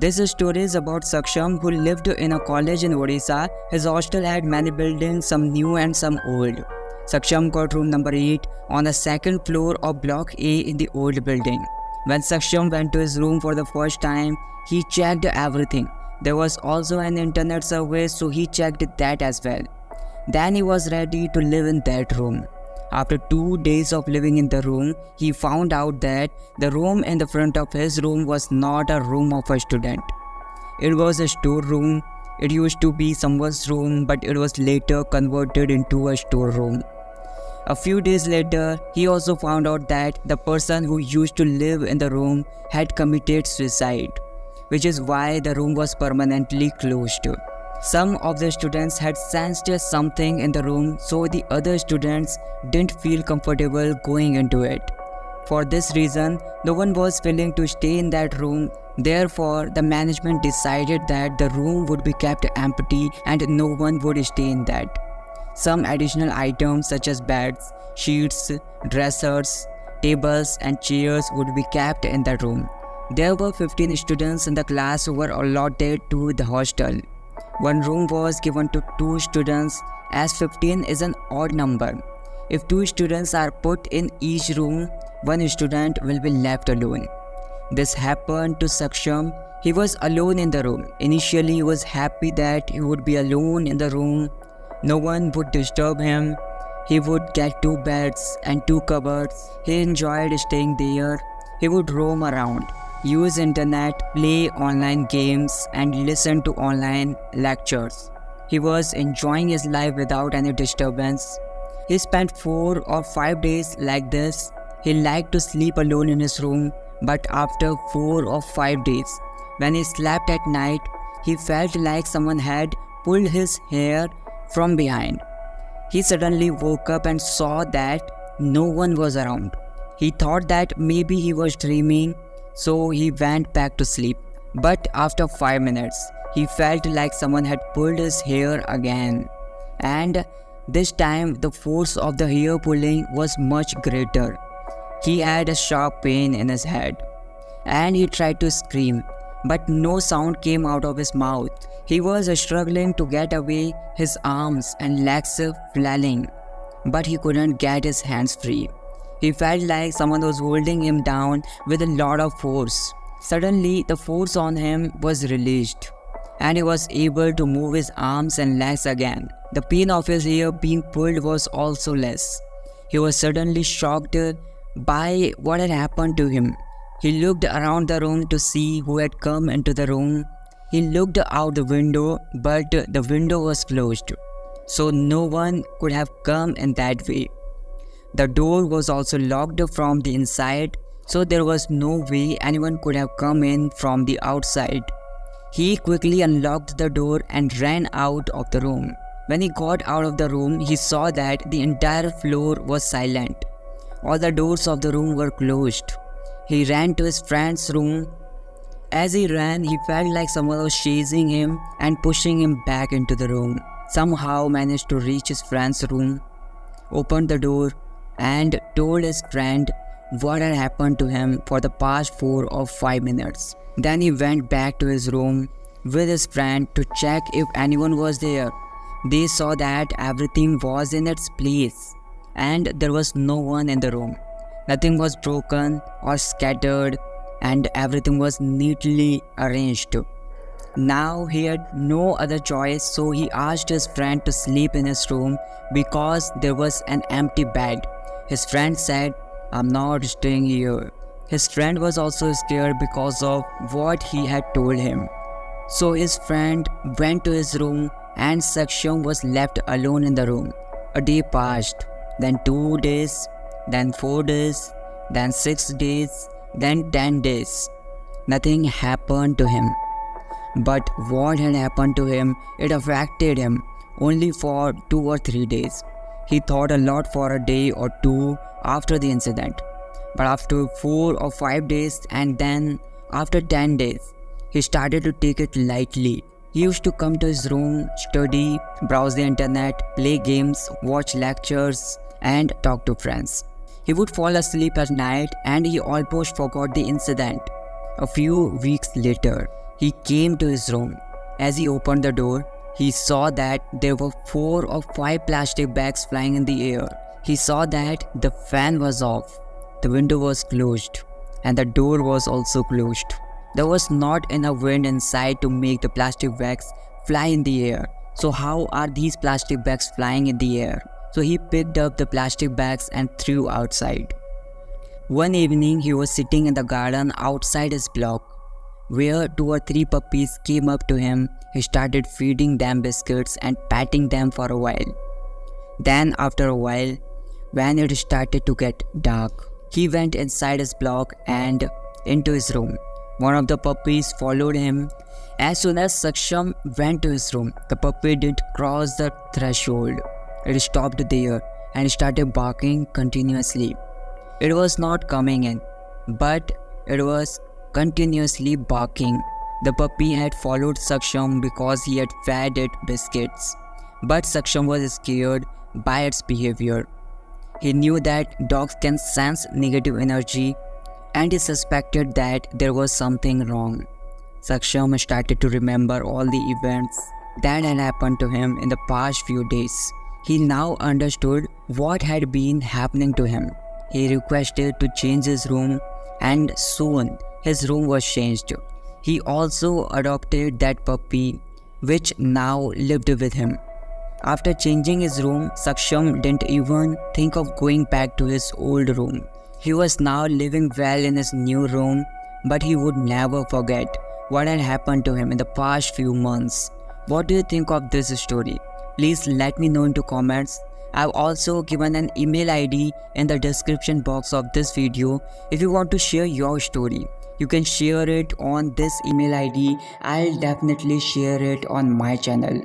This story is about Saksham, who lived in a college in Odisha. His hostel had many buildings, some new and some old. Saksham got room number 8 on the second floor of block A in the old building. When Saksham went to his room for the first time, he checked everything. There was also an internet service, so he checked that as well. Then he was ready to live in that room. After 2 days of living in the room, he found out that the room in the front of his room was not a room of a student. It was a storeroom. It used to be someone's room, but it was later converted into a storeroom. A few days later, he also found out that the person who used to live in the room had committed suicide, which is why the room was permanently closed. Some of the students had sensed something in the room, so the other students didn't feel comfortable going into it. For this reason, no one was willing to stay in that room. Therefore, the management decided that the room would be kept empty and no one would stay in that. Some additional items such as beds, sheets, dressers, tables and chairs would be kept in the room. There were 15 students in the class who were allotted to the hostel. One room was given to 2 students, as 15 is an odd number. If 2 students are put in each room, one student will be left alone. This happened to Saksham. He was alone in the room. Initially, he was happy that he would be alone in the room. No one would disturb him. He would get 2 beds and 2 cupboards. He enjoyed staying there. He would roam around, use internet, play online games and listen to online lectures. He was enjoying his life without any disturbance. He spent 4 or 5 days like this. He liked to sleep alone in his room, but after 4 or 5 days, when he slept at night, he felt like someone had pulled his hair from behind. He suddenly woke up and saw that no one was around. He thought that maybe he was dreaming, so he went back to sleep. But after 5 minutes, he felt like someone had pulled his hair again. And this time, the force of the hair pulling was much greater. He had a sharp pain in his head. And he tried to scream, but no sound came out of his mouth. He was struggling to get away, his arms and legs flailing, but he couldn't get his hands free. He felt like someone was holding him down with a lot of force. Suddenly, the force on him was released, and he was able to move his arms and legs again. The pain of his hair being pulled was also less. He was suddenly shocked by what had happened to him. He looked around the room to see who had come into the room. He looked out the window, but the window was closed, so no one could have come in that way. The door was also locked from the inside, so there was no way anyone could have come in from the outside. He quickly unlocked the door and ran out of the room. When he got out of the room, he saw that the entire floor was silent. All the doors of the room were closed. He ran to his friend's room. As he ran, he felt like someone was chasing him and pushing him back into the room. Somehow managed to reach his friend's room, opened the door and told his friend what had happened to him for the past 4 or 5 minutes. Then he went back to his room with his friend to check if anyone was there. They saw that everything was in its place and there was no one in the room. Nothing was broken or scattered and everything was neatly arranged. Now he had no other choice, so he asked his friend to sleep in his room because there was an empty bed. His friend said, "I'm not staying here." His friend was also scared because of what he had told him. So his friend went to his room and Saksham was left alone in the room. A day passed, then 2 days, then 4 days, then 6 days, then 10 days. Nothing happened to him. But what had happened to him, it affected him only for 2 or 3 days. He thought a lot for a day or 2 after the incident. But after 4 or 5 days and then after 10 days, he started to take it lightly. He used to come to his room, study, browse the internet, play games, watch lectures, and talk to friends. He would fall asleep at night and he almost forgot the incident. A few weeks later, He came to his room. As he opened the door, he saw that there were 4 or 5 plastic bags flying in the air. He saw that the fan was off, the window was closed, and the door was also closed. There was not enough wind inside to make the plastic bags fly in the air. So how are these plastic bags flying in the air? So he picked up the plastic bags and threw outside. One evening he was sitting in the garden outside his block, where 2 or 3 puppies came up to him. He started feeding them biscuits and patting them for a while. Then after a while, when it started to get dark, he went inside his block and into his room. One of the puppies followed him. As soon as Saksham went to his room, the puppy didn't cross the threshold. It stopped there and started barking continuously. It was not coming in, but it was continuously barking. The puppy had followed Saksham because he had fed it biscuits, but Saksham was scared by its behavior. He knew that dogs can sense negative energy, and he suspected that there was something wrong. Saksham started to remember all the events that had happened to him in the past few days. He now understood what had been happening to him. He requested to change his room, and soon his room was changed. He also adopted that puppy, which now lived with him. After changing his room, Saksham didn't even think of going back to his old room. He was now living well in his new room, but he would never forget what had happened to him in the past few months. What do you think of this story? Please let me know in the comments. I've also given an email ID in the description box of this video. If you want to share your story, you can share it on this email ID. I'll definitely share it on my channel.